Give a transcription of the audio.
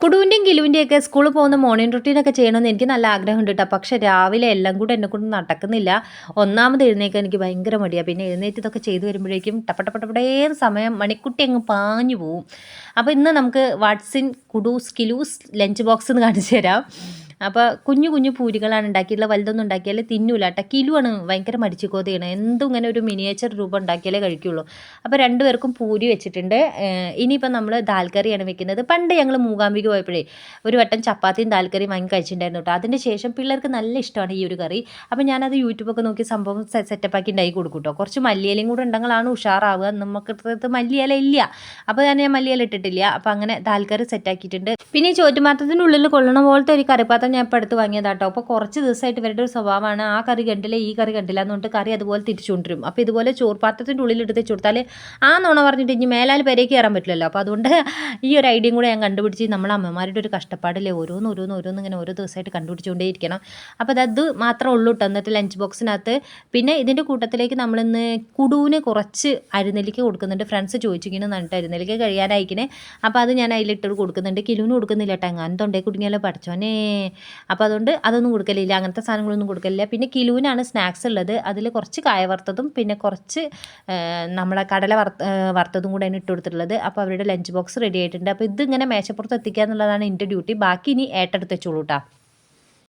കുടുവിൻ്റെയും കിലുവിൻ്റെയൊക്കെ സ്കൂളിൽ പോകുന്ന മോർണിംഗ് റൊട്ടീനൊക്കെ ചെയ്യണമെന്ന് എനിക്ക് നല്ല ആഗ്രഹമുണ്ട് കേട്ടോ. പക്ഷേ രാവിലെ എല്ലാം കൂടെ എന്നെക്കൊണ്ട് നടക്കുന്നില്ല. ഒന്നാമത് എഴുന്നേൽക്കാൻ എനിക്ക് ഭയങ്കര മടിയാണ്. പിന്നെ എഴുന്നേറ്റ് ഇതൊക്കെ ചെയ്ത് വരുമ്പോഴേക്കും ടപ്പടപ്പടപടേന്ന് സമയം മണിക്കുട്ടി അങ്ങ് പാഞ്ഞു പോവും. അപ്പോൾ ഇന്ന് നമുക്ക് വാട്ട്സ് ഇൻ കുഡൂസ് കിലൂസ് ലഞ്ച് ബോക്സ് എന്ന് കാണിച്ചു തരാം. അപ്പോൾ കുഞ്ഞു കുഞ്ഞു പൂരികളാണ് ഉണ്ടാക്കിയിട്ടുള്ളത്. വലുതൊന്നും ഉണ്ടാക്കിയാൽ തിന്നൂല കേട്ടോ. കിലുവാണ് ഭയങ്കര മടിച്ചുകോതയാണ്. എന്തും ഇങ്ങനെ ഒരു മിനിയേച്ചർ രൂപം ഉണ്ടാക്കിയാലേ കഴിക്കുള്ളൂ. അപ്പോൾ രണ്ടുപേർക്കും പൂരി വെച്ചിട്ടുണ്ട്. ഇനിയിപ്പോൾ നമ്മൾ ദാൽ കറിയാണ് വെക്കുന്നത്. പണ്ട് ഞങ്ങൾ മൂകാംബിക പോയപ്പോഴേ ഒരു വട്ടം ചപ്പാത്തിയും ദാൽ കറിയും വാങ്ങി കഴിച്ചിട്ടുണ്ടായിരുന്നു കേട്ടോ. അതിന് ശേഷം പിള്ളേർക്ക് നല്ല ഇഷ്ടമാണ് ഈ ഒരു കറി. അപ്പോൾ ഞാനത് യൂട്യൂബൊക്കെ നോക്കി സംഭവം സെറ്റപ്പാക്കി ഉണ്ടാക്കി കൊടുക്കും കേട്ടോ. കുറച്ച് മല്ലിയിലയും കൂടെ ഉണ്ടെങ്കിലാണ് ഉഷാറാവുക. നമുക്ക് മല്ലിയില ഇല്ല, അപ്പോൾ ഞാൻ മല്ലിയില ഇട്ടിട്ടില്ല. അപ്പോൾ അങ്ങനെ ദാൽ കറി സെറ്റാക്കിയിട്ടുണ്ട്. പിന്നെ ഈ ചോറ്റുപാത്രത്തിനുള്ളിൽ കൊള്ളണ പോലത്തെ ഒരു കറിപ്പാത്രം ഞാൻ ഇപ്പോൾ അടുത്ത് വാങ്ങിയതാട്ടോ. അപ്പോൾ കുറച്ച് ദിവസമായിട്ട് ഇവരുടെ ഒരു സ്വഭാവമാണ്, ആ കറി കണ്ടില്ല ഈ കറി കണ്ടില്ല എന്ന് പറഞ്ഞിട്ട് കറി അതുപോലെ തിരിച്ചു കൊണ്ടുവരും. അപ്പോൾ ഇതുപോലെ ചോർപാത്രത്തിൻ്റെ ഉള്ളിൽ എടുത്ത് കൊടുത്താൽ ആ നുണ പറഞ്ഞിട്ട് ഇനി മേലാൽ പെരേക്ക് കയറാൻ പറ്റില്ലല്ലോ. അപ്പോൾ അതുകൊണ്ട് ഈ ഒരു ഐഡിയയും കൂടെ ഞാൻ കണ്ടുപിടിച്ച്, നമ്മൾ അമ്മമാരുടെ ഒരു കഷ്ടപ്പാടില്ലേ, ഓരോന്ന് ഇങ്ങനെ ഓരോ ദിവസമായിട്ട് കണ്ടുപിടിച്ചുകൊണ്ടേയിരിക്കണം. അപ്പോൾ അത് മാത്രമേ ഉള്ളൂ കേട്ടോ എന്നിട്ട് ലഞ്ച് ബോക്സിനകത്ത്. പിന്നെ ഇതിൻ്റെ കൂട്ടത്തിലേക്ക് നമ്മളിന്ന് കുടുവിന് കുറച്ച് അരിനെല്ലിക്ക കൊടുക്കുന്നുണ്ട്. ഫ്രണ്ട്സ് ചോദിച്ചിരിക്കുന്നു എന്നിട്ട് അരിനെല്ലിക്ക കഴിയാനായിക്കണേ. അപ്പോൾ അത് ഞാൻ അതിലിട്ട് കൊടുക്കുന്നുണ്ട്. കിലുവിന് കൊടുക്കുന്നില്ല കേട്ടോ, എങ്ങാനും തൊണ്ടേ കുടുങ്ങിയാലോ പഠിച്ചോനെ. അപ്പോൾ അതുകൊണ്ട് അതൊന്നും കൊടുക്കലില്ല, അങ്ങനത്തെ സാധനങ്ങളൊന്നും കൊടുക്കലില്ല. പിന്നെ കിലുവിനാണ് സ്നാക്സ് ഉള്ളത്. അതിൽ കുറച്ച് കായ വറുത്തതും പിന്നെ കുറച്ച് നമ്മളെ കടല വറുത്തതും കൂടെ ഇട്ട് കൊടുത്തിട്ടുള്ളത്. അപ്പോൾ അവരുടെ ലഞ്ച് ബോക്സ് റെഡി ആയിട്ടുണ്ട്. അപ്പോൾ ഇതിങ്ങനെ മേശപ്പുറത്ത് എത്തിക്കുക എന്നുള്ളതാണ് എൻ്റെ ഡ്യൂട്ടി. ബാക്കി ഇനി ഏട്ടെടുത്ത് വെച്ചോളൂ കേട്ടോ.